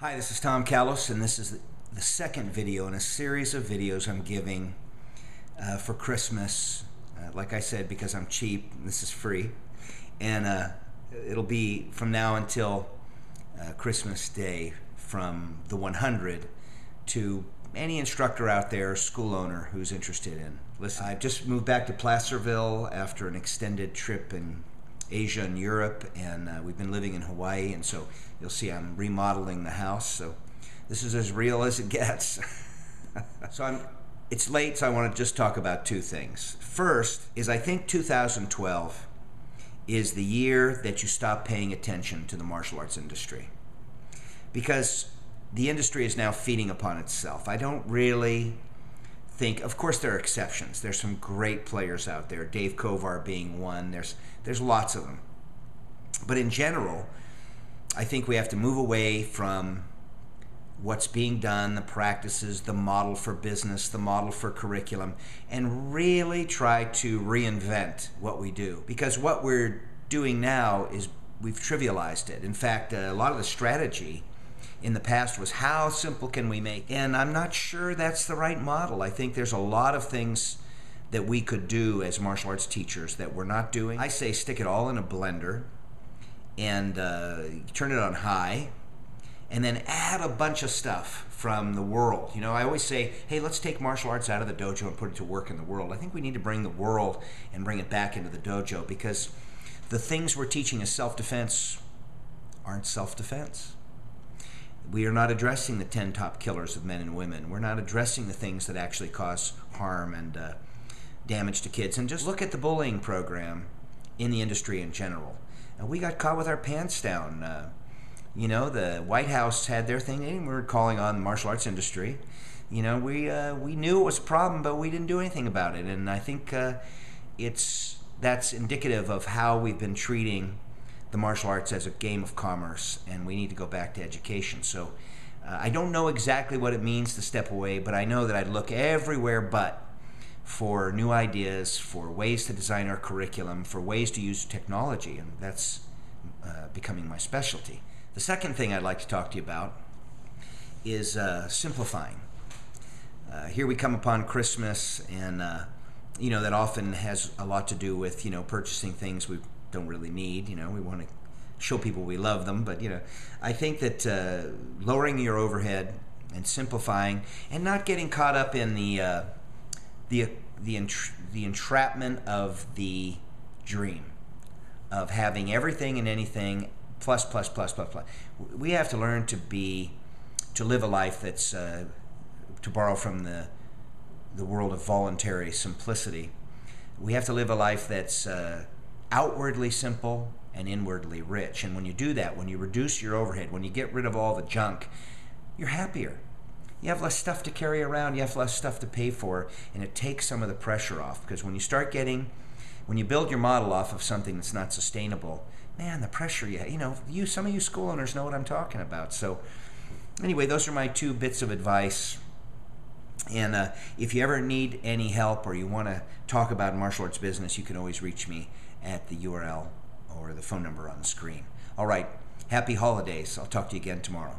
Hi, this is Tom Callos, and this is the second video in a series of videos I'm giving for Christmas. Like I said, because I'm cheap, this is free. And it'll be from now until Christmas Day, from the 100 to any instructor out there, school owner who's interested in. Listen, I've just moved back to Placerville after an extended trip in Asia and Europe, and we've been living in Hawaii, and so you'll see I'm remodeling the house, so this is as real as it gets. It's late, so I want to just talk about two things. First is, I think 2012 is the year that you stop paying attention to the martial arts industry, because the industry is now feeding upon itself. I don't really think, of course there are exceptions. There's some great players out there, Dave Kovar being one. There's lots of them. But in general, I think we have to move away from what's being done, the practices, the model for business, the model for curriculum, and really try to reinvent what we do. Because what we're doing now is we've trivialized it. In fact, a lot of the strategy in the past was, how simple can we make? And I'm not sure that's the right model. I think there's a lot of things that we could do as martial arts teachers that we're not doing. I say stick it all in a blender and turn it on high, and then add a bunch of stuff from the world. You know, I always say, hey, let's take martial arts out of the dojo and put it to work in the world. I think we need to bring the world and bring it back into the dojo, because the things we're teaching as self-defense aren't self-defense. We are not addressing the 10 top killers of men and women. We're not addressing the things that actually cause harm and damage to kids. And just look at the bullying program in the industry in general. And we got caught with our pants down. You know, the White House had their thing, and we were calling on the martial arts industry. You know, we knew it was a problem, but we didn't do anything about it. And I think that's indicative of how we've been treating the martial arts as a game of commerce, and we need to go back to education. So I don't know exactly what it means to step away, but I know that I'd look everywhere but for new ideas, for ways to design our curriculum, for ways to use technology, and that's becoming my specialty. The second thing I'd like to talk to you about is simplifying. Here we come upon Christmas, and you know, that often has a lot to do with, you know, purchasing things we don't really need. You know, we want to show people we love them, but you know, I think that lowering your overhead and simplifying, and not getting caught up in the entrapment of the dream of having everything and anything plus. We have to learn to live a life that's, to borrow from the world of voluntary simplicity, we have to live a life that's outwardly simple and inwardly rich. And when you do that, when you reduce your overhead, when you get rid of all the junk, you're happier. You have less stuff to carry around, you have less stuff to pay for, and it takes some of the pressure off. Because when you build your model off of something that's not sustainable, man, the pressure some of you school owners know what I'm talking about. So anyway, those are my two bits of advice. And if you ever need any help, or you want to talk about martial arts business, you can always reach me at the URL or the phone number on the screen. All right, happy holidays. I'll talk to you again tomorrow.